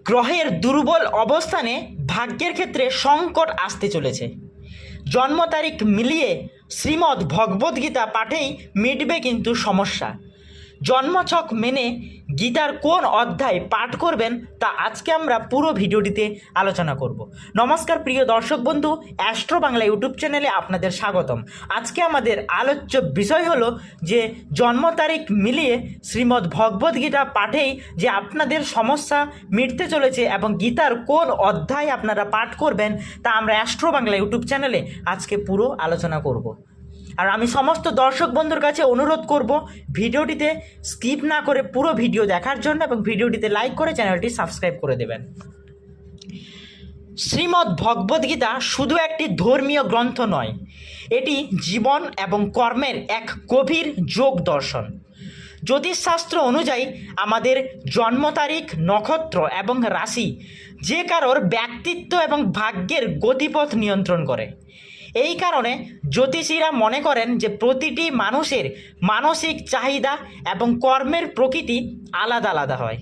গ্রহের দুর্বল অবস্থানে ভাগ্যের ক্ষেত্রে সংকট আসতে চলেছে। জন্ম তারিখ মিলিয়ে শ্রীমদ্ ভগবদ্গীতা পাঠেই মিটবে কিন্তু সমস্যা। জন্মছক মেনে গীতার কোন অধ্যায় পাঠ করবেন তা আজকে আমরা পুরো ভিডিওটিতে আলোচনা করব। নমস্কার প্রিয় দর্শক বন্ধু, অ্যাস্ট্রো বাংলা ইউটিউব চ্যানেলে আপনাদের স্বাগতম। আজকে আমাদের আলোচ্য বিষয় হলো যে জন্ম তারিখ মিলিয়ে শ্রীমদ্ ভগবদ্গীতা পাঠেই যে আপনাদের সমস্যা মিটতে চলেছে এবং গীতার কোন অধ্যায় আপনারা পাঠ করবেন তা আমরা অ্যাস্ট্রো বাংলা ইউটিউব চ্যানেলে আজকে পুরো আলোচনা করব। আর আমি সমস্ত দর্শক বন্ধুর কাছে অনুরোধ করব ভিডিওটিতে স্কিপ না করে পুরো ভিডিও দেখার জন্য এবং ভিডিওটিতে লাইক করে চ্যানেলটি সাবস্ক্রাইব করে দেবেন। শ্রীমদ্ ভগবদ্গীতা শুধু একটি ধর্মীয় গ্রন্থ নয়, এটি জীবন এবং কর্মের এক গভীর যোগ দর্শন। জ্যোতিষশাস্ত্র অনুযায়ী আমাদের জন্ম তারিখ, নক্ষত্র এবং রাশি যে কারোর ব্যক্তিত্ব এবং ভাগ্যের গতিপথ নিয়ন্ত্রণ করে। এই কারণে জ্যোতিষীরা মনে করেন যে প্রতিটি মানুষের মানসিক চাহিদা এবং কর্মের প্রকৃতি আলাদা আলাদা হয়।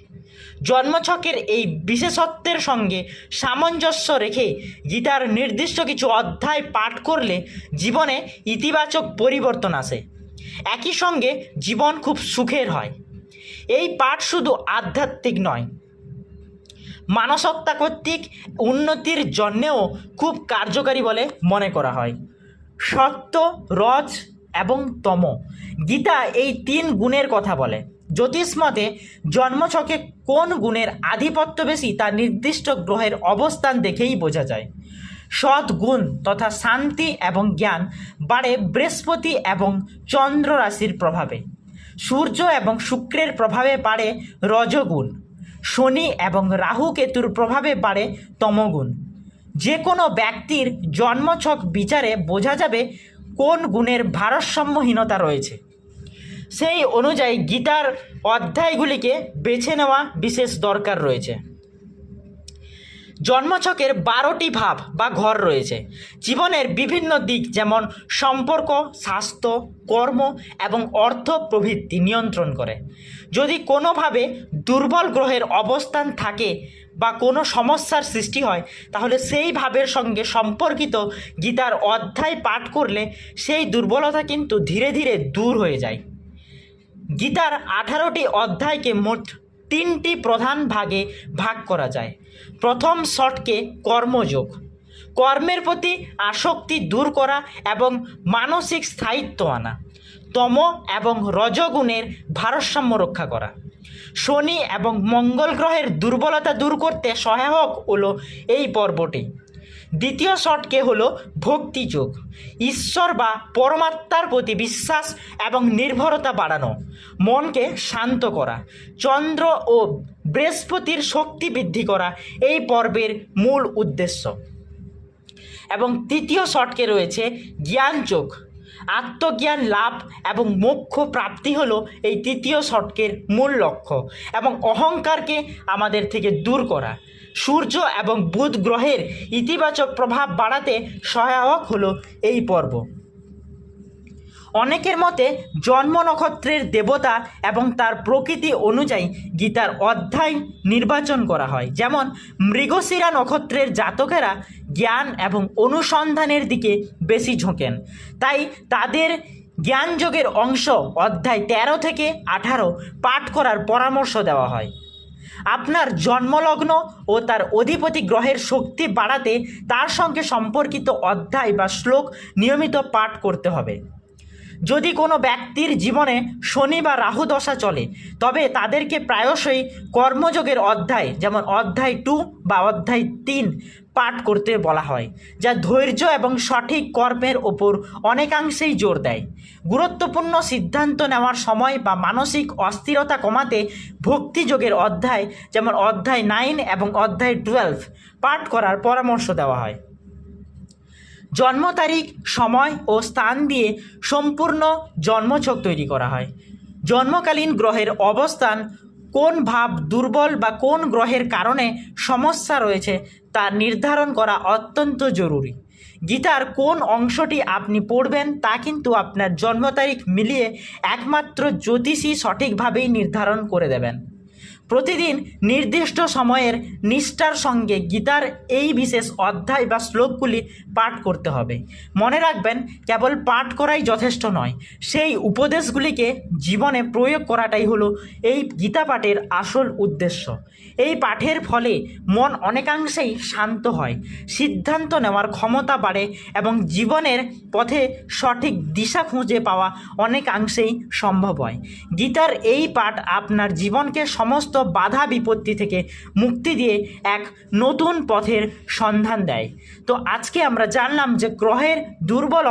জন্মছকের এই বিশেষত্বের সঙ্গে সামঞ্জস্য রেখে গীতার নির্দিষ্ট কিছু অধ্যায় পাঠ করলে জীবনে ইতিবাচক পরিবর্তন আসে, একই সঙ্গে জীবন খুব সুখের হয়। এই পাঠ শুধু আধ্যাত্মিক নয়, মানসত্তা কর্তৃক উন্নতির জন্যেও খুব কার্যকারী বলে মনে করা হয়। সত্য, রজ এবং তম, গীতা এই তিন গুণের কথা বলে। জ্যোতিষ মতে জন্মছকে কোন গুণের আধিপত্য বেশি তা নির্দিষ্ট গ্রহের অবস্থান দেখেই বোঝা যায়। সৎ গুণ তথা শান্তি এবং জ্ঞান বাড়ে বৃহস্পতি এবং চন্দ্র রাশির প্রভাবে। সূর্য এবং শুক্রের প্রভাবে বাড়ে রজগুণ। শনি এবং রাহু কেতুর প্রভাবে বাড়ে তমগুণ। যে কোনো ব্যক্তির জন্মছক বিচারে বোঝা যাবে কোন গুণের ভারসাম্যহীনতা রয়েছে। সেই অনুযায়ী গীতার অধ্যায়গুলিকে বেছে নেওয়া বিশেষ দরকার রয়েছে। জন্মছকের 12টি ভাব বা ঘর রয়েছে। জীবনের বিভিন্ন দিক যেমন সম্পর্ক, স্বাস্থ্য, কর্ম এবং অর্থ প্রভৃতি নিয়ন্ত্রণ করে। যদি কোনোভাবে দুর্বল গ্রহের অবস্থান থাকে বা কোনো সমস্যার সৃষ্টি হয় তাহলে সেই ভাবের সঙ্গে সম্পর্কিত গীতার অধ্যায় পাঠ করলে সেই দুর্বলতা কিন্তু ধীরে ধীরে দূর হয়ে যায়। গীতার 18টি অধ্যায়কে মোট 3টি প্রধান ভাগে ভাগ করা যায়। প্রথম শটকে কর্মযোগ, কর্মের প্রতি আসক্তি দূর করা এবং মানসিক স্থায়িত্ব আনা। তম এবং রজগুণের ভারসাম্য রক্ষা করা। শনি এবং মঙ্গল গ্রহের দুর্বলতা দূর করতে সহায়ক হলো এই পর্বটি। দ্বিতীয় শটকে হলো ভক্তিযোগ, ঈশ্বর বা পরমাত্মার প্রতি বিশ্বাস এবং নির্ভরতা বাড়ানো, মনকে শান্ত করা। চন্দ্র ও বৃহস্পতির শক্তি বৃদ্ধি করা এই পর্বের মূল উদ্দেশ্য। এবং তৃতীয় শটকে রয়েছে জ্ঞানযোগ, আত্মজ্ঞান লাভ এবং মোক্ষ প্রাপ্তি হলো এই তৃতীয় শটকের মূল লক্ষ্য এবং অহংকারকে আমাদের থেকে দূর করা। সূর্য এবং বুধ গ্রহের ইতিবাচক প্রভাব বাড়াতে সহায়ক হলো এই পর্ব। অনেকের মতে জন্ম নক্ষত্রের দেবতা এবং তার প্রকৃতি অনুযায়ী গীতার অধ্যায় নির্বাচন করা হয়। যেমন মৃগশিরা নক্ষত্রের জাতকেরা জ্ঞান এবং অনুসন্ধানের দিকে বেশি ঝোঁকেন, তাই তাদের জ্ঞানযোগের অংশ অধ্যায় 13 থেকে 18 পাঠ করার পরামর্শ দেওয়া হয়। আপনার জন্মলগ্ন ও তার অধিপতি গ্রহের শক্তি বাড়াতে তার সঙ্গে সম্পর্কিত অধ্যায় বা শ্লোক নিয়মিত পাঠ করতে হবে। যদি কোনো ব্যক্তির জীবনে শনি বা রাহু দশা চলে তবে তাদেরকে প্রায়শই কর্মযোগের অধ্যায় যেমন অধ্যায় 2 বা অধ্যায় 3 পাঠ করতে বলা হয়, যা ধৈর্য এবং সঠিক কর্মের ওপর অনেকাংশেই জোর দেয়। গুরুত্বপূর্ণ সিদ্ধান্ত নেওয়ার সময় বা মানসিক অস্থিরতা কমাতে ভক্তিযোগের অধ্যায় যেমন অধ্যায় 9 এবং অধ্যায় 12 পাঠ করার পরামর্শ দেওয়া হয়। জন্ম তারিখ, সময় ও স্থান দিয়ে সম্পূর্ণ জন্মছক তৈরি করা হয়। জন্মকালীন গ্রহের অবস্থান, কোন ভাব দুর্বল বা কোন গ্রহের কারণে সমস্যা রয়েছে তা নির্ধারণ করা অত্যন্ত জরুরি। গীতার কোন অংশটি আপনি পড়বেন তা কিন্তু আপনার জন্ম তারিখ মিলিয়ে একমাত্র জ্যোতিষী সঠিকভাবেই নির্ধারণ করে দেবেন। প্রতিদিন নির্দিষ্ট সময়ের নিষ্ঠার সঙ্গে গীতার এই বিশেষ অধ্যায় বা শ্লোকগুলি পাঠ করতে হবে। মনে রাখবেন, কেবল পাঠ করাই যথেষ্ট নয়, সেই উপদেশগুলিকে জীবনে প্রয়োগ করাটাই হলো এই গীতা পাঠের আসল উদ্দেশ্য। এই পাঠের ফলে মন অনেকাংশেই শান্ত হয়, সিদ্ধান্ত নেওয়ার ক্ষমতা বাড়ে এবং জীবনের পথে সঠিক দিশা খুঁজে পাওয়া অনেকাংশেই সম্ভব হয়। গীতার এই পাঠ আপনার জীবনকে সমস্ত বাধা বিপত্তি থেকে মুক্তি দিয়ে এক নতুন পথের সন্ধান দেয়। তো আজকে আমরা জানলাম যে গ্রহের দুর্বল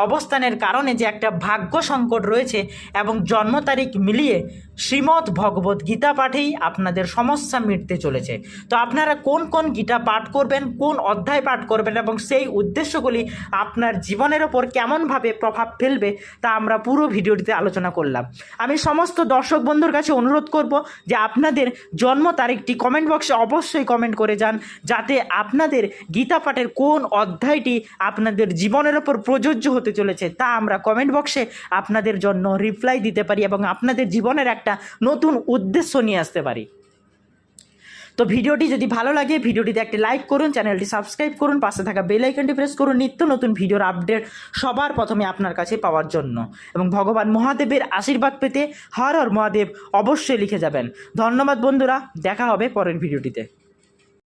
অবস্থানের কারণে যে একটা ভাগ্য সংকট রয়েছে এবং জন্ম তারিখ মিলিয়ে শ্রীমদ্ ভগবত গীতা পাঠেই আপনাদের সমস্যা মিটতে চলেছে। তো আপনারা কোন কোন গীতা পাঠ করবেন, কোন অধ্যায় পাঠ করবেন এবং সেই উদ্দেশ্যগুলি আপনার জীবনের ওপর কেমনভাবে প্রভাব ফেলবে তা আমরা পুরো ভিডিওটিতে আলোচনা করলাম। আমি সমস্ত দর্শক বন্ধুর কাছে অনুরোধ করব যে আপনাদের জন্ম তারিখটি কমেন্ট বক্সে অবশ্যই কমেন্ট করে যান, যাতে আপনাদের গীতা পাঠের কোন অধ্যায়টি আপনাদের জীবনের ওপর প্রযোজ্য হতে চলেছে তা আমরা কমেন্ট বক্সে আপনাদের জন্য রিপ্লাই দিতে পারি এবং আপনাদের জীবনের একটা নতুন উদ্দেশ্য নিয়ে আসতে পারি। তো ভিডিওটি যদি ভালো লাগে ভিডিওটিতে একটি লাইক করুন, চ্যানেলটি সাবস্ক্রাইব করুন, পাশে থাকা বেল আইকনটি প্রেস করুন নিত্য নতুন ভিডিওর আপডেট সবার প্রথমে আপনার কাছে পাওয়ার জন্য। এবং ভগবান মহাদেবের আশীর্বাদ পেতে হর হর মহাদেব অবশ্যই লিখে যাবেন। ধন্যবাদ বন্ধুরা, দেখা হবে পরের ভিডিওটিতে।